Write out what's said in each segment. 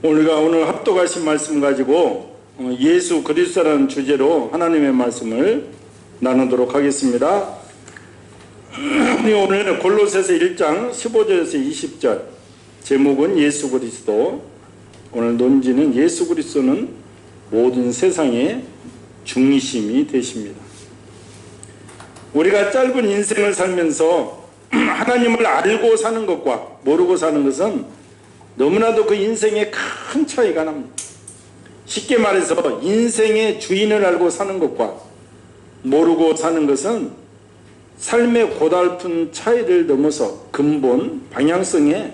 오늘 합독하신 말씀 가지고 예수 그리스도라는 주제로 하나님의 말씀을 나누도록 하겠습니다. 오늘 골로새서 1장 15절에서 20절, 제목은 예수 그리스도. 오늘 논지는 예수 그리스도는 모든 세상의 중심이 되십니다. 우리가 짧은 인생을 살면서 하나님을 알고 사는 것과 모르고 사는 것은 너무나도 그 인생에 큰 차이가 납니다. 쉽게 말해서 인생의 주인을 알고 사는 것과 모르고 사는 것은 삶의 고달픈 차이를 넘어서 근본 방향성의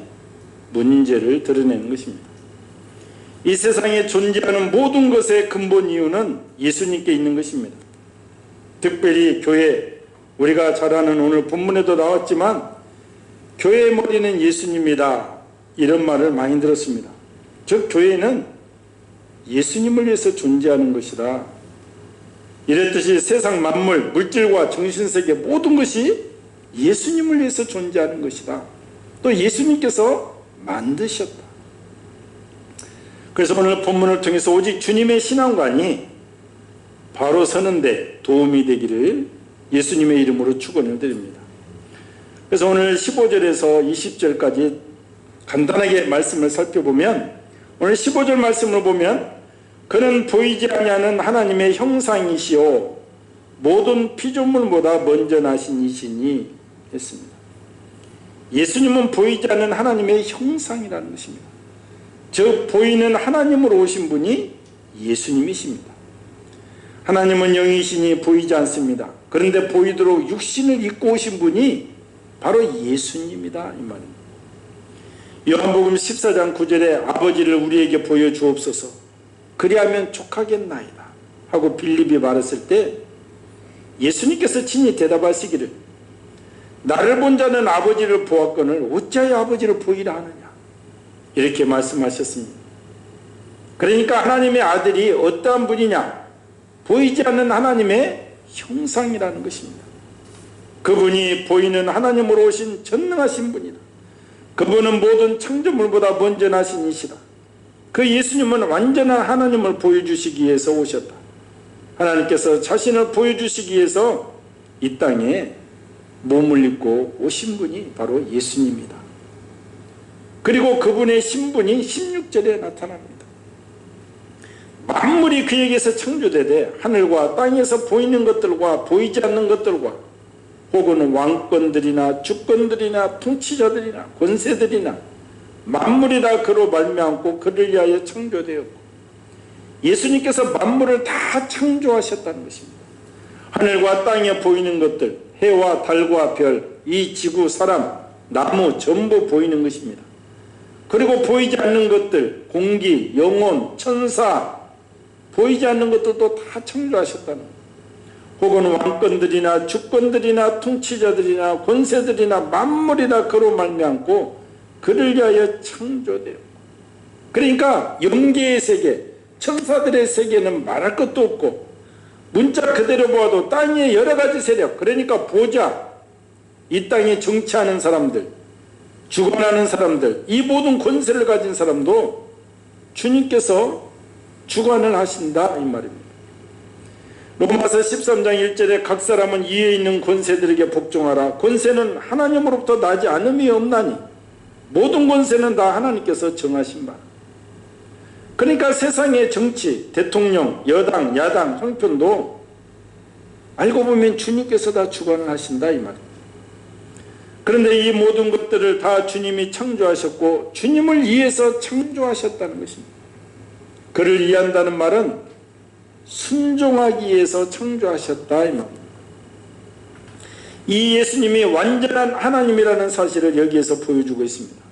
문제를 드러내는 것입니다. 이 세상에 존재하는 모든 것의 근본 이유는 예수님께 있는 것입니다. 특별히 교회, 우리가 잘 아는 오늘 본문에도 나왔지만 교회의 머리는 예수님이다, 이런 말을 많이 들었습니다. 즉 교회는 예수님을 위해서 존재하는 것이다. 이랬듯이 세상 만물, 물질과 정신세계 모든 것이 예수님을 위해서 존재하는 것이다. 또 예수님께서 만드셨다. 그래서 오늘 본문을 통해서 오직 주님의 신앙관이 바로 서는데 도움이 되기를 예수님의 이름으로 축원을 드립니다. 그래서 오늘 15절에서 20절까지 간단하게 말씀을 살펴보면, 오늘 15절 말씀을 보면 그는 보이지 아니하는 하나님의 형상이시오 모든 피조물보다 먼저 나신 이시니 했습니다. 예수님은 보이지 않는 하나님의 형상이라는 것입니다. 즉 보이는 하나님으로 오신 분이 예수님이십니다. 하나님은 영이시니 보이지 않습니다. 그런데 보이도록 육신을 입고 오신 분이 바로 예수님이다, 이 말입니다. 요한복음 14장 9절에 아버지를 우리에게 보여주옵소서 그리하면 족하겠나이다 하고 빌립이 말했을 때 예수님께서 친히 대답하시기를 나를 본 자는 아버지를 보았거늘 어찌하여 아버지를 보이라 하느냐, 이렇게 말씀하셨습니다. 그러니까 하나님의 아들이 어떠한 분이냐, 보이지 않는 하나님의 형상이라는 것입니다. 그분이 보이는 하나님으로 오신 전능하신 분이다. 그분은 모든 창조물보다 먼저 나신 이시다. 그 예수님은 완전한 하나님을 보여주시기 위해서 오셨다. 하나님께서 자신을 보여주시기 위해서 이 땅에 몸을 입고 오신 분이 바로 예수님이다. 그리고 그분의 신분이 16절에 나타납니다. 만물이 그에게서 창조되되 하늘과 땅에서 보이는 것들과 보이지 않는 것들과 혹은 왕권들이나 주권들이나 통치자들이나 권세들이나 만물이 다 그로 말미암고 그를 위하여 창조되었고, 예수님께서 만물을 다 창조하셨다는 것입니다. 하늘과 땅에 보이는 것들, 해와 달과 별, 이 지구, 사람, 나무 전부 보이는 것입니다. 그리고 보이지 않는 것들, 공기, 영혼, 천사, 보이지 않는 것들도 다 창조하셨다는 것입니다. 혹은 왕권들이나 주권들이나 통치자들이나 권세들이나 만물이 다 그로 말미암고 그를 위하여 창조되었고, 그러니까 영계의 세계, 천사들의 세계는 말할 것도 없고 문자 그대로 보아도 땅의 여러 가지 세력, 그러니까 보좌, 이 땅에 정치하는 사람들, 주관하는 사람들, 이 모든 권세를 가진 사람도 주님께서 주관을 하신다, 이 말입니다. 로마서 13장 1절에 각 사람은 위에 있는 권세들에게 복종하라. 권세는 하나님으로부터 나지 않음이 없나니 모든 권세는 다 하나님께서 정하신 바. 그러니까 세상의 정치, 대통령, 여당, 야당, 형편도 알고 보면 주님께서 다 주관을 하신다, 이 말입니다. 그런데 이 모든 것들을 다 주님이 창조하셨고 주님을 위해서 창조하셨다는 것입니다. 그를 이해한다는 말은 순종하기 위해서 창조하셨다, 이 말입니다. 이 예수님이 완전한 하나님이라는 사실을 여기에서 보여주고 있습니다.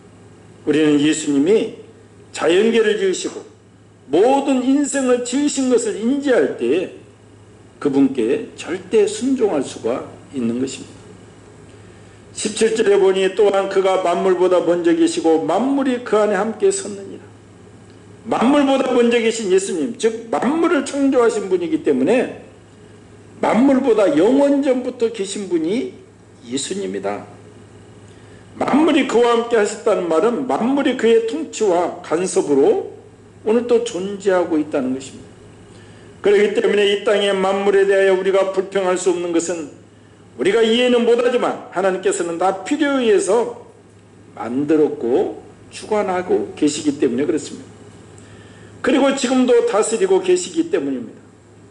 우리는 예수님이 자연계를 지으시고 모든 인생을 지으신 것을 인지할 때 그분께 절대 순종할 수가 있는 것입니다. 17절에 보니 또한 그가 만물보다 먼저 계시고 만물이 그 안에 함께 섰느니라. 만물보다 먼저 계신 예수님, 즉 만물을 창조하신 분이기 때문에 만물보다 영원전부터 계신 분이 예수님이다. 만물이 그와 함께 하셨다는 말은 만물이 그의 통치와 간섭으로 오늘 또 존재하고 있다는 것입니다. 그렇기 때문에 이 땅의 만물에 대하여 우리가 불평할 수 없는 것은 우리가 이해는 못하지만 하나님께서는 다 필요에 의해서 만들었고 주관하고 계시기 때문에 그렇습니다. 그리고 지금도 다스리고 계시기 때문입니다.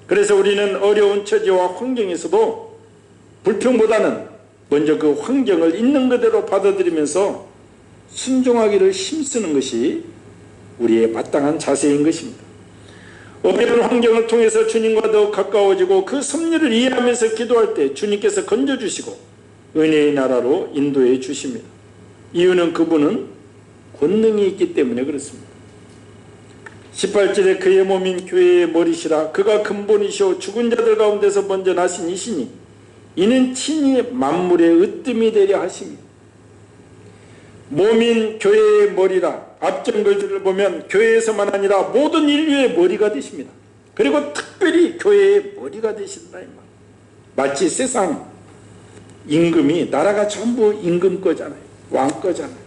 그래서 우리는 어려운 처지와 환경에서도 불평보다는 먼저 그 환경을 있는 그대로 받아들이면서 순종하기를 힘쓰는 것이 우리의 마땅한 자세인 것입니다. 어려운 환경을 통해서 주님과 더 가까워지고 그 섭리를 이해하면서 기도할 때 주님께서 건져주시고 은혜의 나라로 인도해 주십니다. 이유는 그분은 권능이 있기 때문에 그렇습니다. 18절에 그의 몸인 교회의 머리시라 그가 근본이시오 죽은 자들 가운데서 먼저 나신 이시니 이는 친히 만물의 으뜸이 되려 하십니다. 몸인 교회의 머리라 앞전 글들을 보면 교회에서만 아니라 모든 인류의 머리가 되십니다. 그리고 특별히 교회의 머리가 되신다 이 말. 마치 세상 임금이 나라가 전부 임금 거잖아요. 왕 거잖아요.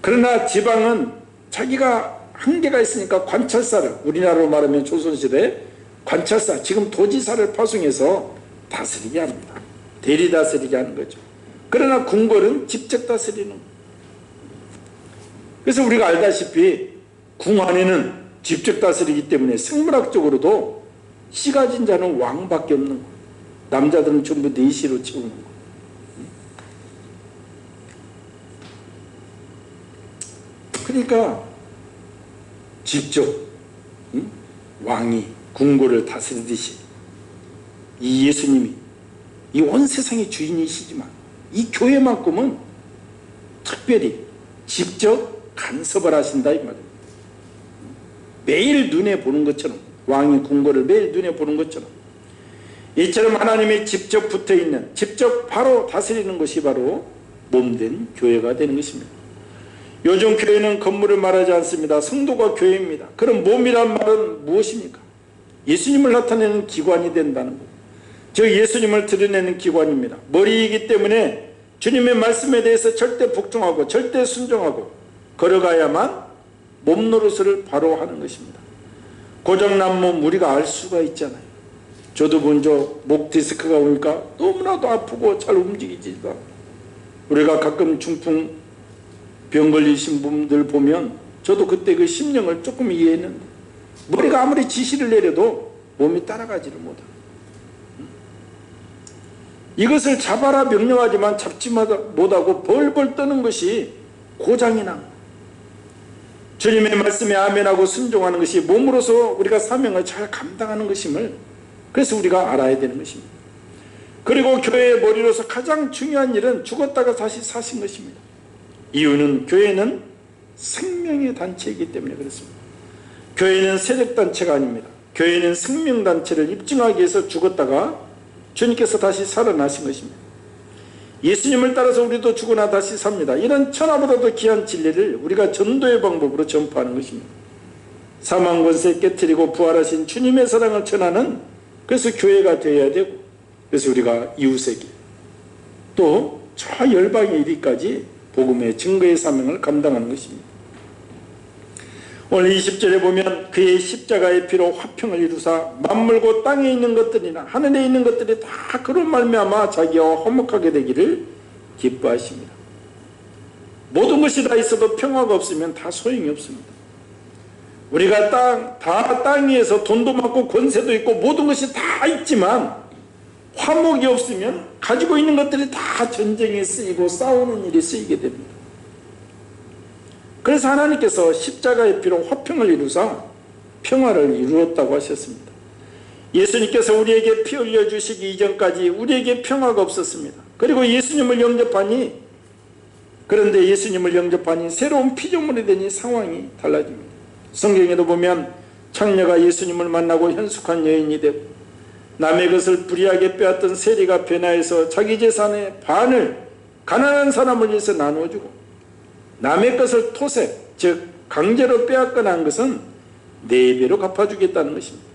그러나 지방은 자기가 한계가 있으니까 관찰사를 우리나라로 말하면 조선시대 관찰사 지금 도지사를 파송해서 다스리게 합니다. 대리 다스리게 하는 거죠. 그러나 궁궐은 직접 다스리는 거예요. 그래서 우리가 알다시피 궁 안에는 직접 다스리기 때문에 생물학적으로도 씨 가진 자는 왕밖에 없는 거예요. 남자들은 전부 내시로 채우는 거예요. 그러니까 직접 왕이 궁궐을 다스리듯이 이 예수님이 이 온 세상의 주인이시지만 이 교회만큼은 특별히 직접 간섭을 하신다 이 말입니다. 매일 눈에 보는 것처럼 왕이 궁궐을 매일 눈에 보는 것처럼 이처럼 하나님이 직접 붙어있는 직접 바로 다스리는 것이 바로 몸된 교회가 되는 것입니다. 요즘 교회는 건물을 말하지 않습니다. 성도가 교회입니다. 그럼 몸이란 말은 무엇입니까? 예수님을 나타내는 기관이 된다는 것. 즉 예수님을 드러내는 기관입니다. 머리이기 때문에 주님의 말씀에 대해서 절대 복종하고 절대 순종하고 걸어가야만 몸 노릇을 바로 하는 것입니다. 고장난 몸 우리가 알 수가 있잖아요. 저도 먼저 목 디스크가 오니까 너무나도 아프고 잘 움직이지도 않고 우리가 가끔 중풍 병 걸리신 분들 보면 저도 그때 그 심령을 조금 이해했는데 머리가 아무리 지시를 내려도 몸이 따라가지를 못합니다. 이것을 잡아라 명령하지만 잡지 못하고 벌벌 떠는 것이 고장이 난 거예요. 주님의 말씀에 아멘하고 순종하는 것이 몸으로서 우리가 사명을 잘 감당하는 것임을 그래서 우리가 알아야 되는 것입니다. 그리고 교회의 머리로서 가장 중요한 일은 죽었다가 다시 사신 것입니다. 이유는 교회는 생명의 단체이기 때문에 그렇습니다. 교회는 세력단체가 아닙니다. 교회는 생명단체를 입증하기 위해서 죽었다가 주님께서 다시 살아나신 것입니다. 예수님을 따라서 우리도 죽으나 다시 삽니다. 이런 천하보다도 귀한 진리를 우리가 전도의 방법으로 전파하는 것입니다. 사망 권세 깨뜨리고 부활하신 주님의 사랑을 전하는 그래서 교회가 되어야 되고 그래서 우리가 이웃에게 또 저 열방에 이르기까지 복음의 증거의 사명을 감당하는 것입니다. 오늘 20절에 보면 그의 십자가의 피로 화평을 이루사 만물고 땅에 있는 것들이나 하늘에 있는 것들이 다 그로 말미암아 자기와 화목하게 되기를 기뻐하십니다. 모든 것이 다 있어도 평화가 없으면 다 소용이 없습니다. 우리가 땅 위에서 돈도 많고 권세도 있고 모든 것이 다 있지만 화목이 없으면 가지고 있는 것들이 다 전쟁에 쓰이고 싸우는 일이 쓰이게 됩니다. 그래서 하나님께서 십자가의 피로 화평을 이루사 평화를 이루었다고 하셨습니다. 예수님께서 우리에게 피 흘려주시기 이전까지 우리에게 평화가 없었습니다. 그리고 예수님을 영접하니 그런데 예수님을 영접하니 새로운 피조물이 되니 상황이 달라집니다. 성경에도 보면 창녀가 예수님을 만나고 현숙한 여인이 되고 남의 것을 불의하게 빼앗던 세리가 변화해서 자기 재산의 반을 가난한 사람을 위해서 나누어주고 남의 것을 토세 즉 강제로 빼앗거나 한 것은 4배로 갚아주겠다는 것입니다.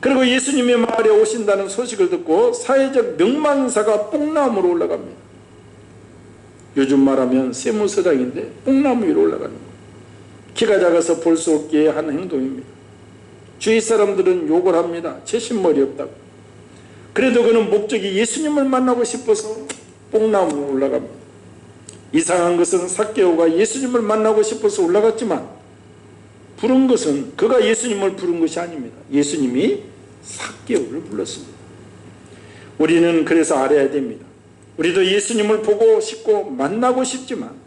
그리고 예수님의 마을에 오신다는 소식을 듣고 사회적 명망인사가 뽕나무로 올라갑니다. 요즘 말하면 세무서장인데 뽕나무 위로 올라가는 거예요. 키가 작아서 볼 수 없기에 한 행동입니다. 주위 사람들은 욕을 합니다. 채신머리 없다고. 그래도 그는 목적이 예수님을 만나고 싶어서 뽕나무로 올라갑니다. 이상한 것은 삭개오가 예수님을 만나고 싶어서 올라갔지만 부른 것은 그가 예수님을 부른 것이 아닙니다. 예수님이 삭개오를 불렀습니다. 우리는 그래서 알아야 됩니다. 우리도 예수님을 보고 싶고 만나고 싶지만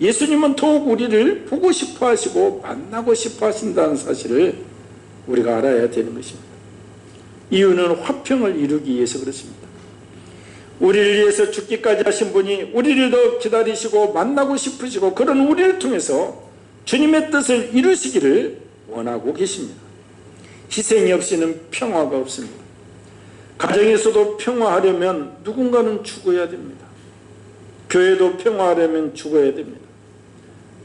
예수님은 더욱 우리를 보고 싶어 하시고 만나고 싶어 하신다는 사실을 우리가 알아야 되는 것입니다. 이유는 화평을 이루기 위해서 그렇습니다. 우리를 위해서 죽기까지 하신 분이 우리를 더 기다리시고 만나고 싶으시고 그런 우리를 통해서 주님의 뜻을 이루시기를 원하고 계십니다. 희생이 없이는 평화가 없습니다. 가정에서도 평화하려면 누군가는 죽어야 됩니다. 교회도 평화하려면 죽어야 됩니다.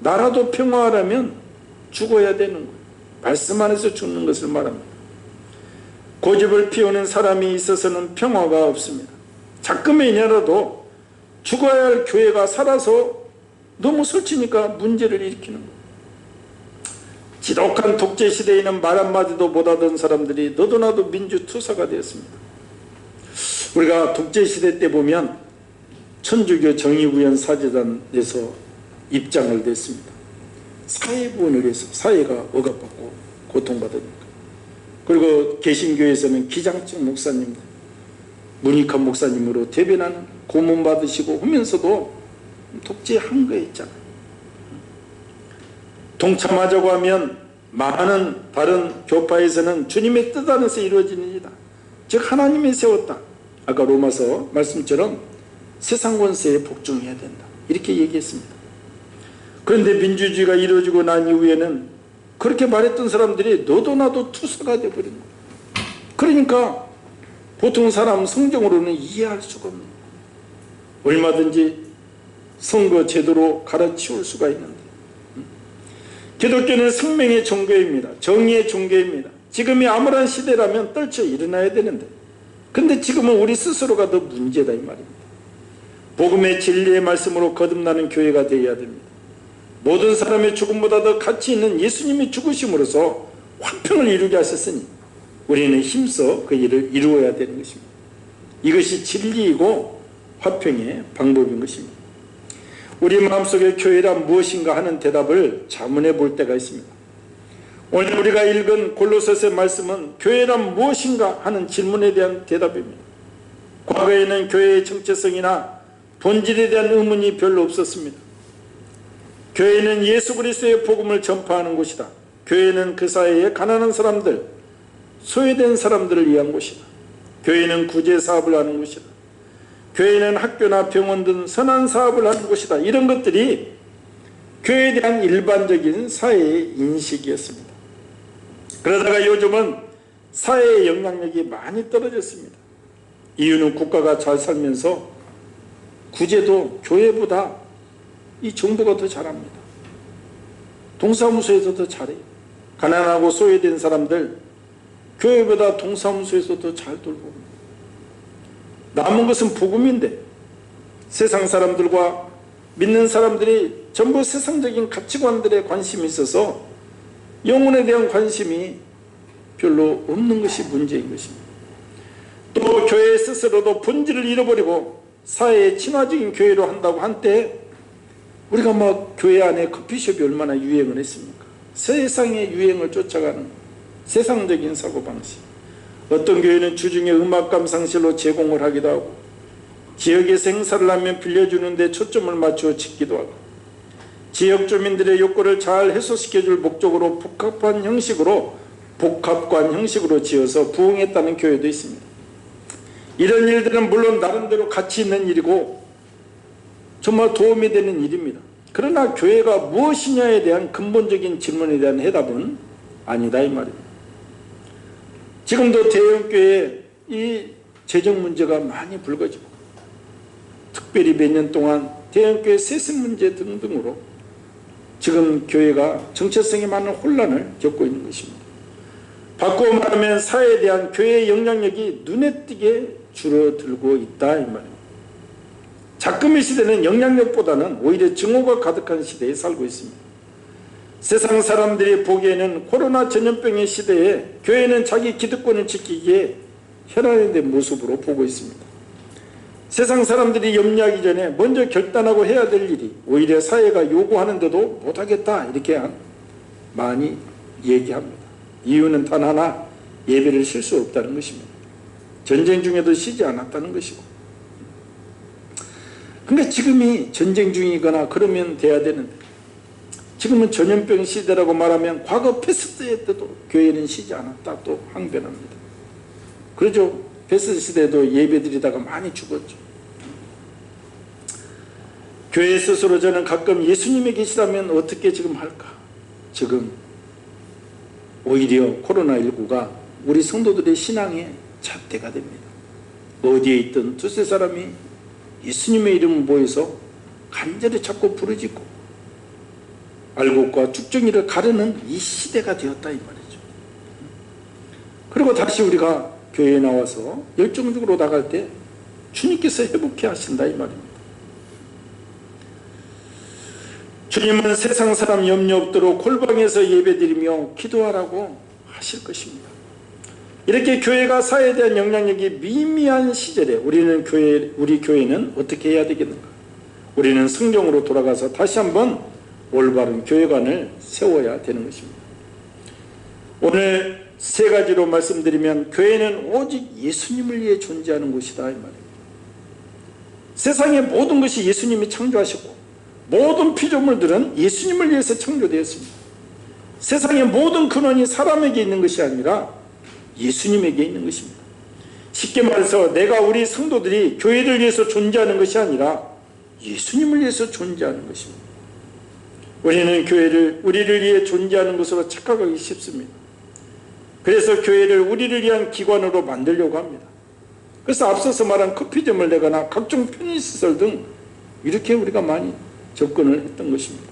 나라도 평화하려면 죽어야 되는 거예요. 말씀 안에서 죽는 것을 말합니다. 고집을 피우는 사람이 있어서는 평화가 없습니다. 자꾸만이라도 죽어야 할 교회가 살아서 너무 설치니까 문제를 일으키는 거예요. 지독한 독재 시대에는 말 한마디도 못하던 사람들이 너도나도 민주투사가 되었습니다. 우리가 독재 시대 때 보면 천주교 정의구현 사제단에서 입장을 냈습니다. 사회부원을 해서 사회가 억압받고 고통받으니까. 그리고 개신교에서는 기장증 목사님들, 문익환 목사님으로 대변하는 고문 받으시고 하면서도 독재한 거 있잖아요. 동참하자고 하면 많은 다른 교파에서는 주님의 뜻 안에서 이루어지는 일이다. 즉 하나님이 세웠다. 아까 로마서 말씀처럼 세상 권세에 복종해야 된다. 이렇게 얘기했습니다. 그런데 민주주의가 이루어지고 난 이후에는 그렇게 말했던 사람들이 너도 나도 투사가 되어버린 거예요. 그러니까 보통 사람 성경으로는 이해할 수가 없는 거예요. 얼마든지 선거 제도로 갈아치울 수가 있는데 기독교는 생명의 종교입니다. 정의의 종교입니다. 지금이 암울한 시대라면 떨쳐 일어나야 되는데 근데 지금은 우리 스스로가 더 문제다 이 말입니다. 복음의 진리의 말씀으로 거듭나는 교회가 되어야 됩니다. 모든 사람의 죽음보다 더 가치 있는 예수님이 죽으심으로써 화평을 이루게 하셨으니 우리는 힘써 그 일을 이루어야 되는 것입니다. 이것이 진리이고 화평의 방법인 것입니다. 우리 마음속에 교회란 무엇인가 하는 대답을 자문해 볼 때가 있습니다. 오늘 우리가 읽은 골로새서의 말씀은 교회란 무엇인가 하는 질문에 대한 대답입니다. 과거에는 교회의 정체성이나 본질에 대한 의문이 별로 없었습니다. 교회는 예수 그리스도의 복음을 전파하는 곳이다. 교회는 그 사회의 가난한 사람들, 소외된 사람들을 위한 곳이다. 교회는 구제사업을 하는 곳이다. 교회는 학교나 병원 등 선한 사업을 하는 곳이다. 이런 것들이 교회에 대한 일반적인 사회의 인식이었습니다. 그러다가 요즘은 사회의 영향력이 많이 떨어졌습니다. 이유는 국가가 잘 살면서 구제도 교회보다 이 정부가 더 잘합니다. 동사무소에서 더 잘해요. 가난하고 소외된 사람들 교회보다 동사무소에서 더 잘 돌봅니다. 남은 것은 복음인데 세상 사람들과 믿는 사람들이 전부 세상적인 가치관들에 관심이 있어서 영혼에 대한 관심이 별로 없는 것이 문제인 것입니다. 또 교회 스스로도 본질을 잃어버리고 사회의 친화적인 교회로 한다고 한때 우리가 막 교회 안에 커피숍이 얼마나 유행을 했습니까? 세상의 유행을 쫓아가는 세상적인 사고방식. 어떤 교회는 주중에 음악 감상실로 제공을 하기도 하고 지역에서 행사를 하면 빌려주는데 초점을 맞추어 짓기도 하고 지역 주민들의 욕구를 잘 해소시켜줄 목적으로 복합관 형식으로 지어서 부흥했다는 교회도 있습니다. 이런 일들은 물론 나름대로 가치 있는 일이고 정말 도움이 되는 일입니다. 그러나 교회가 무엇이냐에 대한 근본적인 질문에 대한 해답은 아니다 이 말입니다. 지금도 대형교회에 이 재정 문제가 많이 불거지고 특별히 몇 년 동안 대형교회 세습 문제 등등으로 지금 교회가 정체성이 많은 혼란을 겪고 있는 것입니다. 바꾸어 말하면 사회에 대한 교회의 영향력이 눈에 띄게 줄어들고 있다 이 말입니다. 자금의 시대는 영향력보다는 오히려 증오가 가득한 시대에 살고 있습니다. 세상 사람들이 보기에는 코로나 전염병의 시대에 교회는 자기 기득권을 지키기에 혈안된 모습으로 보고 있습니다. 세상 사람들이 염려하기 전에 먼저 결단하고 해야 될 일이 오히려 사회가 요구하는데도 못하겠다 이렇게 많이 얘기합니다. 이유는 단 하나, 예배를 쉴 수 없다는 것입니다. 전쟁 중에도 쉬지 않았다는 것이고. 그러니까 지금이 전쟁 중이거나 그러면 돼야 되는데 지금은 전염병 시대라고 말하면 과거 패스트 때도 교회는 쉬지 않았다 또 항변합니다. 그러죠. 패스트 시대도 예배드리다가 많이 죽었죠. 교회 스스로 저는 가끔 예수님이 계시다면 어떻게 지금 할까? 지금 오히려 코로나19가 우리 성도들의 신앙의 잣대가 됩니다. 어디에 있든 두세 사람이 예수님의 이름을 모여서 간절히 자꾸 부르짖고 알곡과 쭉정이를 가르는 이 시대가 되었다 이 말이죠. 그리고 다시 우리가 교회에 나와서 열정적으로 나갈 때 주님께서 회복해 하신다 이 말입니다. 주님은 세상 사람 염려 없도록 골방에서 예배드리며 기도하라고 하실 것입니다. 이렇게 교회가 사회에 대한 영향력이 미미한 시절에 우리 교회는 어떻게 해야 되겠는가? 우리는 성경으로 돌아가서 다시 한번 올바른 교회관을 세워야 되는 것입니다. 오늘 세 가지로 말씀드리면 교회는 오직 예수님을 위해 존재하는 곳이다 이 말입니다. 세상의 모든 것이 예수님이 창조하셨고 모든 피조물들은 예수님을 위해서 창조되었습니다. 세상의 모든 근원이 사람에게 있는 것이 아니라 예수님에게 있는 것입니다. 쉽게 말해서 내가 우리 성도들이 교회를 위해서 존재하는 것이 아니라 예수님을 위해서 존재하는 것입니다. 우리는 교회를 우리를 위해 존재하는 것으로 착각하기 쉽습니다. 그래서 교회를 우리를 위한 기관으로 만들려고 합니다. 그래서 앞서서 말한 커피점을 내거나 각종 편의시설 등 이렇게 우리가 많이 접근을 했던 것입니다.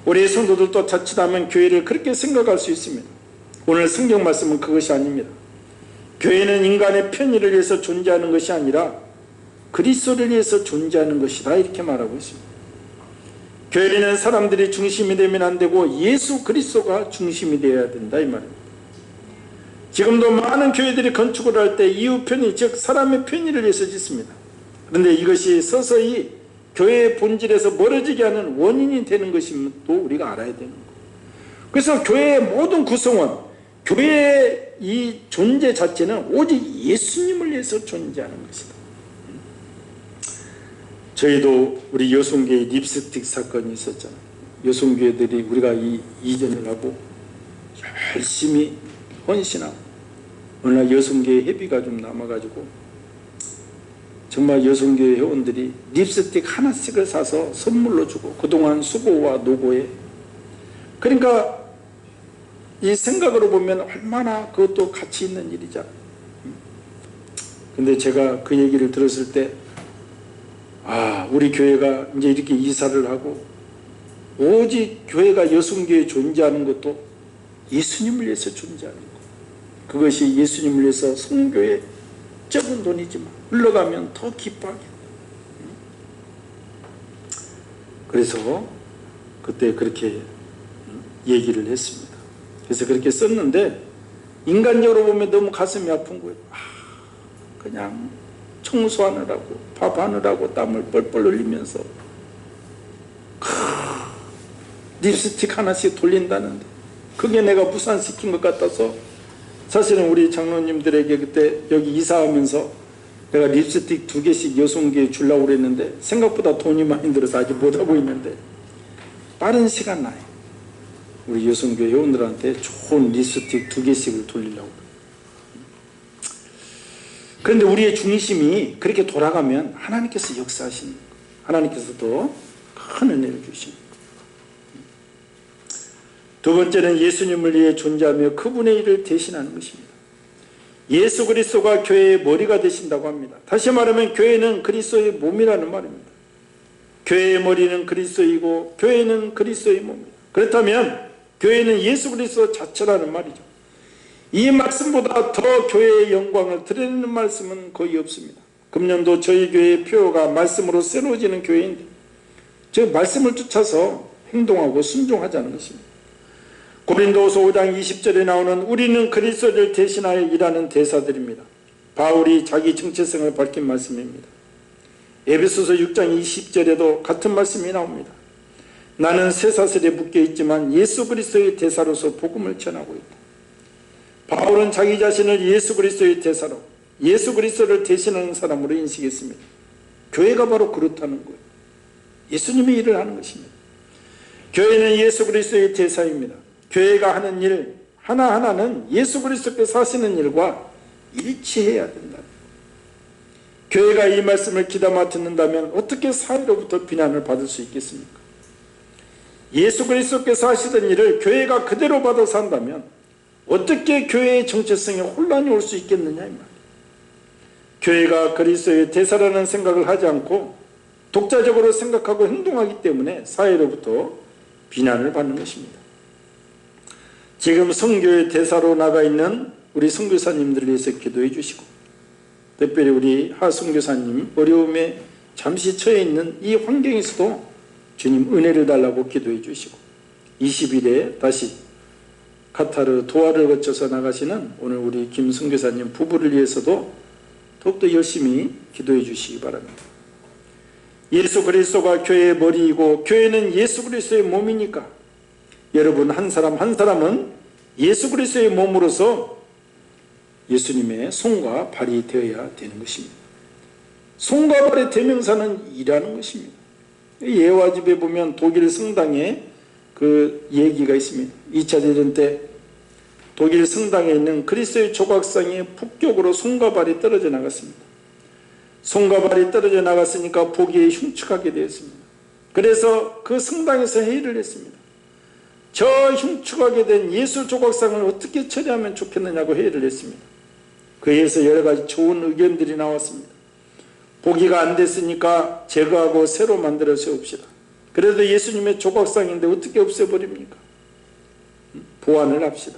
우리 성도들도 자칫하면 교회를 그렇게 생각할 수 있습니다. 오늘 성경 말씀은 그것이 아닙니다. 교회는 인간의 편의를 위해서 존재하는 것이 아니라 그리스도를 위해서 존재하는 것이다 이렇게 말하고 있습니다. 교회는 사람들이 중심이 되면 안 되고 예수 그리스도가 중심이 되어야 된다 이 말입니다. 지금도 많은 교회들이 건축을 할 때 이웃 편의 즉 사람의 편의를 위해서 짓습니다. 그런데 이것이 서서히 교회의 본질에서 멀어지게 하는 원인이 되는 것임을 또 우리가 알아야 되는 거예요. 그래서 교회의 모든 구성원, 교회의 이 존재 자체는 오직 예수님을 위해서 존재하는 것이다. 저희도 우리 여성교회 립스틱 사건이 있었잖아요. 여성교회들이 우리가 이전을 하고 열심히 헌신하고 어느 날 여성교회 회비가 좀 남아가지고 정말 여성교회 회원들이 립스틱 하나씩을 사서 선물로 주고 그동안 수고와 노고에 그러니까 이 생각으로 보면 얼마나 그것도 가치 있는 일이죠. 근데 제가 그 얘기를 들었을 때 우리 교회가 이제 이렇게 이사를 하고 오직 교회가 여성교회에 존재하는 것도 예수님을 위해서 존재하는 것. 그것이 예수님을 위해서 성교에 적은 돈이지만 흘러가면 더 기뻐하겠다. 그래서 그때 그렇게 얘기를 했습니다. 그래서 그렇게 썼는데 인간적으로 보면 너무 가슴이 아픈 거예요. 그냥 청소하느라고 밥하느라고 땀을 뻘뻘 흘리면서 립스틱 하나씩 돌린다는데 그게 내가 무산시킨 것 같아서 사실은 우리 장로님들에게 그때 여기 이사하면서 내가 립스틱 2개씩 여성교회에 주려고 그랬는데 생각보다 돈이 많이 들어서 아직 못하고 있는데 빠른 시간 나에 우리 여성교회 회원들한테 좋은 립스틱 2개씩을 돌리려고. 그런데 우리의 중심이 그렇게 돌아가면 하나님께서 역사하시는 거예요. 하나님께서 더 큰 은혜를 주십니다. 두 번째는 예수님을 위해 존재하며 그분의 일을 대신하는 것입니다. 예수 그리스도가 교회의 머리가 되신다고 합니다. 다시 말하면 교회는 그리스도의 몸이라는 말입니다. 교회의 머리는 그리스도이고 교회는 그리스도의 몸입니다. 그렇다면 교회는 예수 그리스도 자체라는 말이죠. 이 말씀보다 더 교회의 영광을 드러내는 말씀은 거의 없습니다. 금년도 저희 교회의 표어가 말씀으로 새로워지는 교회인데 저 말씀을 쫓아서 행동하고 순종하자는 것입니다. 고린도후서 5장 20절에 나오는 우리는 그리스도를 대신하여 일하는 대사들입니다. 바울이 자기 정체성을 밝힌 말씀입니다. 에베소서 6장 20절에도 같은 말씀이 나옵니다. 나는 쇠사슬에 묶여 있지만 예수 그리스도의 대사로서 복음을 전하고 있다. 바울은 자기 자신을 예수 그리스도의 대사로, 예수 그리스도를 대신하는 사람으로 인식했습니다. 교회가 바로 그렇다는 거예요. 예수님의 일을 하는 것입니다. 교회는 예수 그리스도의 대사입니다. 교회가 하는 일 하나하나는 예수 그리스도께서 하시는 일과 일치해야 된다. 교회가 이 말씀을 귀담아 듣는다면 어떻게 사회로부터 비난을 받을 수 있겠습니까? 예수 그리스도께서 하시던 일을 교회가 그대로 받아서 한다면 어떻게 교회의 정체성에 혼란이 올 수 있겠느냐 이 말이에요. 교회가 그리스도의 대사라는 생각을 하지 않고 독자적으로 생각하고 행동하기 때문에 사회로부터 비난을 받는 것입니다. 지금 선교의 대사로 나가 있는 우리 선교사님들을 위해서 기도해 주시고, 특별히 우리 하 선교사님 어려움에 잠시 처해 있는 이 환경에서도 주님 은혜를 달라고 기도해 주시고, 20일에 다시 카타르 도하를 거쳐서 나가시는 오늘 우리 김 선교사님 부부를 위해서도 더욱더 열심히 기도해 주시기 바랍니다. 예수 그리스도가 교회의 머리이고 교회는 예수 그리스도의 몸이니까 여러분 한 사람 한 사람은 예수 그리스도의 몸으로서 예수님의 손과 발이 되어야 되는 것입니다. 손과 발의 대명사는 일하는 것입니다. 예화집에 보면 독일 성당에 그 얘기가 있습니다. 2차 대전 때 독일 성당에 있는 그리스도의 조각상이 폭격으로 손과 발이 떨어져 나갔습니다. 손과 발이 떨어져 나갔으니까 보기에 흉측하게 되었습니다. 그래서 그 성당에서 회의를 했습니다. 저 흉측하게 된 예수 조각상을 어떻게 처리하면 좋겠느냐고 회의를 했습니다. 그에서 여러 가지 좋은 의견들이 나왔습니다. 보기가 안 됐으니까 제거하고 새로 만들어 세웁시다. 그래도 예수님의 조각상인데 어떻게 없애버립니까? 보완을 합시다.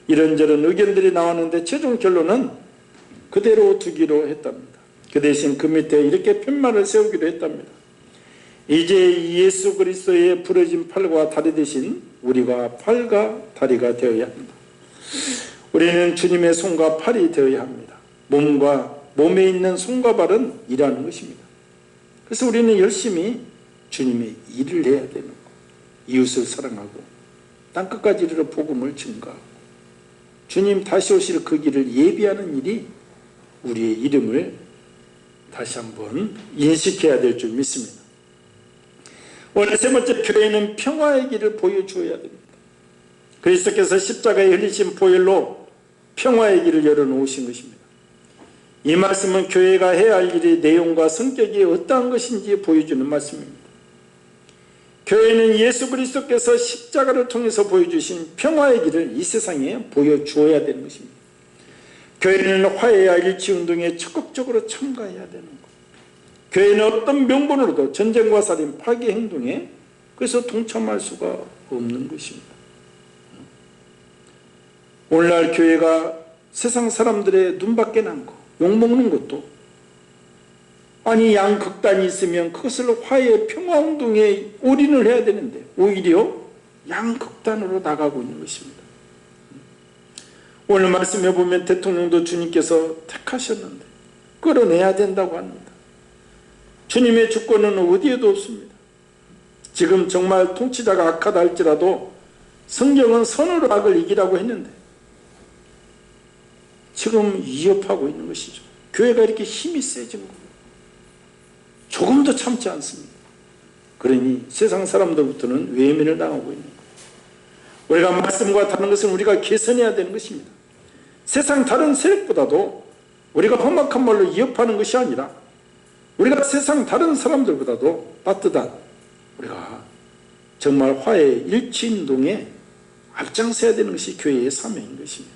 이런저런 의견들이 나왔는데 최종 결론은 그대로 두기로 했답니다. 그 대신 그 밑에 이렇게 팻말을 세우기로 했답니다. 이제 예수 그리스도의 부러진 팔과 다리 대신 우리가 팔과 다리가 되어야 합니다. 우리는 주님의 손과 팔이 되어야 합니다. 몸에 있는 손과 발은 일하는 것입니다. 그래서 우리는 열심히 주님의 일을 해야 되는 것, 이웃을 사랑하고 땅끝까지 이르러 복음을 증거하고 주님 다시 오실 그 길을 예비하는 일이 우리의 이름을 다시 한번 인식해야 될 줄 믿습니다. 오늘 세 번째, 교회는 평화의 길을 보여주어야 됩니다. 그리스도께서 십자가에 흘리신 보혈로 평화의 길을 열어놓으신 것입니다. 이 말씀은 교회가 해야 할 일의 내용과 성격이 어떠한 것인지 보여주는 말씀입니다. 교회는 예수 그리스도께서 십자가를 통해서 보여주신 평화의 길을 이 세상에 보여주어야 되는 것입니다. 교회는 화해와 일치운동에 적극적으로 참가해야 되는 것. 교회는 어떤 명분으로도 전쟁과 살인, 파괴 행동에 그래서 동참할 수가 없는 것입니다. 오늘날 교회가 세상 사람들의 눈밖에 난 거, 욕먹는 것도 아니 양극단이 있으면 그것을 화해 평화운동에 올인을 해야 되는데 오히려 양극단으로 나가고 있는 것입니다. 오늘 말씀해 보면 대통령도 주님께서 택하셨는데 끌어내야 된다고 합니다. 주님의 주권은 어디에도 없습니다. 지금 정말 통치자가 악하다 할지라도 성경은 선으로 악을 이기라고 했는데 지금 위협하고 있는 것이죠. 교회가 이렇게 힘이 세진 거예요. 조금도 참지 않습니다. 그러니 세상 사람들부터는 외면을 당하고 있는 거예요. 우리가 말씀과 다른 것은 우리가 개선해야 되는 것입니다. 세상 다른 세력보다도 우리가 험악한 말로 위협하는 것이 아니라 우리가 세상 다른 사람들보다도 따뜻한 우리가 정말 화해 일치운동에 앞장서야 되는 것이 교회의 사명인 것입니다.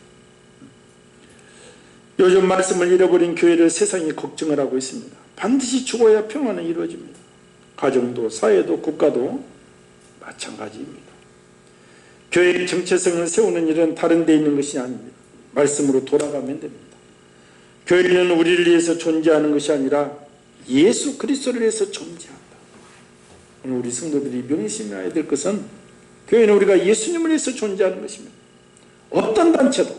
요즘 말씀을 잃어버린 교회를 세상이 걱정을 하고 있습니다. 반드시 죽어야 평화는 이루어집니다. 가정도 사회도 국가도 마찬가지입니다. 교회의 정체성을 세우는 일은 다른 데 있는 것이 아닙니다. 말씀으로 돌아가면 됩니다. 교회는 우리를 위해서 존재하는 것이 아니라 예수 그리스도를 위해서 존재한다. 오늘 우리 성도들이 명심해야 될 것은 교회는 우리가 예수님을 위해서 존재하는 것입니다. 어떤 단체도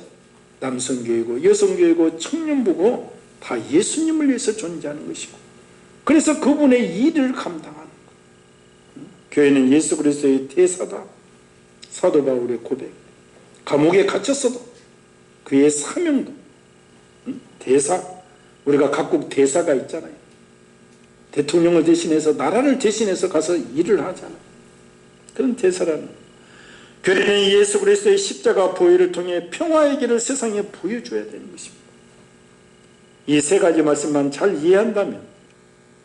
남성교회고 여성교회고 청년부고 다 예수님을 위해서 존재하는 것이고, 그래서 그분의 일을 감당하는 것. 교회는 예수 그리스도의 대사다. 사도 바울의 고백. 감옥에 갇혔어도 그의 사명도, 대사, 우리가 각국 대사가 있잖아요. 대통령을 대신해서, 나라를 대신해서 가서 일을 하잖아요. 그런 대사라는 거예요. 교회는 예수 그리스도의 십자가 보혈을 통해 평화의 길을 세상에 보여줘야 되는 것입니다. 이 세 가지 말씀만 잘 이해한다면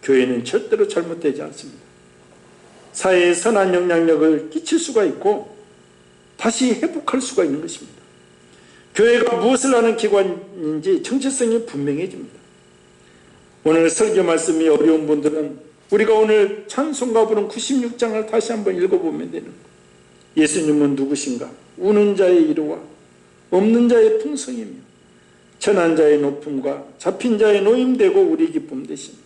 교회는 절대로 잘못되지 않습니다. 사회에 선한 영향력을 끼칠 수가 있고 다시 회복할 수가 있는 것입니다. 교회가 무엇을 하는 기관인지 정체성이 분명해집니다. 오늘 설교 말씀이 어려운 분들은 우리가 오늘 찬송가 부른 96장을 다시 한번 읽어보면 되는 거예요. 예수님은 누구신가? 우는 자의 위로와 없는 자의 풍성이며 천한 자의 높음과 잡힌 자의 노임되고 우리 기쁨 되시며,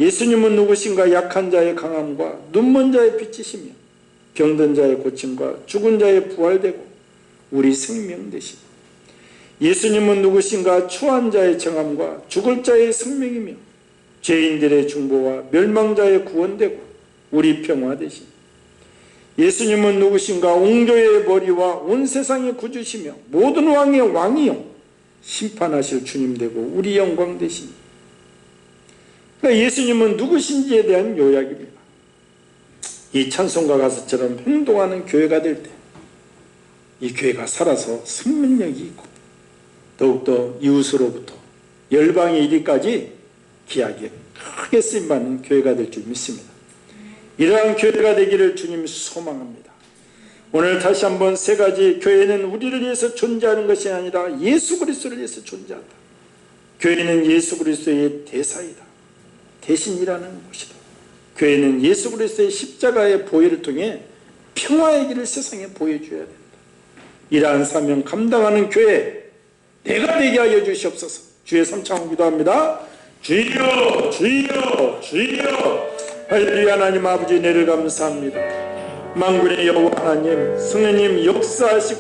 예수님은 누구신가? 약한 자의 강함과 눈먼 자의 빛이시며 병든 자의 고침과 죽은 자의 부활되고 우리 생명 되시며, 예수님은 누구신가? 추한 자의 정함과 죽을 자의 생명이며 죄인들의 중보와 멸망자의 구원되고 우리 평화 되시며, 예수님은 누구신가? 옹조의 머리와 온 세상의 구주시며 모든 왕의 왕이요 심판하실 주님 되고 우리 영광 되시니. 그러니까 예수님은 누구신지에 대한 요약입니다. 이 찬송가 가사처럼 행동하는 교회가 될 때 이 교회가 살아서 생명력이 있고 더욱더 이웃으로부터 열방에 이르기까지 귀하게 크게 쓰임받는 교회가 될 줄 믿습니다. 이러한 교회가 되기를 주님 소망합니다. 오늘 다시 한번 세 가지, 교회는 우리를 위해서 존재하는 것이 아니라 예수 그리스도를 위해서 존재한다. 교회는 예수 그리스도의 대사이다. 대신이라는 것이다. 교회는 예수 그리스도의 십자가의 보혈을 통해 평화의 길을 세상에 보여줘야 된다. 이러한 사명 감당하는 교회 내가 되게 하여 주시옵소서. 주의 삼창 기도합니다. 주여 주여 주여. 할렐루야. 하나님 아버지, 은혜를 감사합니다. 만군의 여호와 하나님, 성령님 역사하시고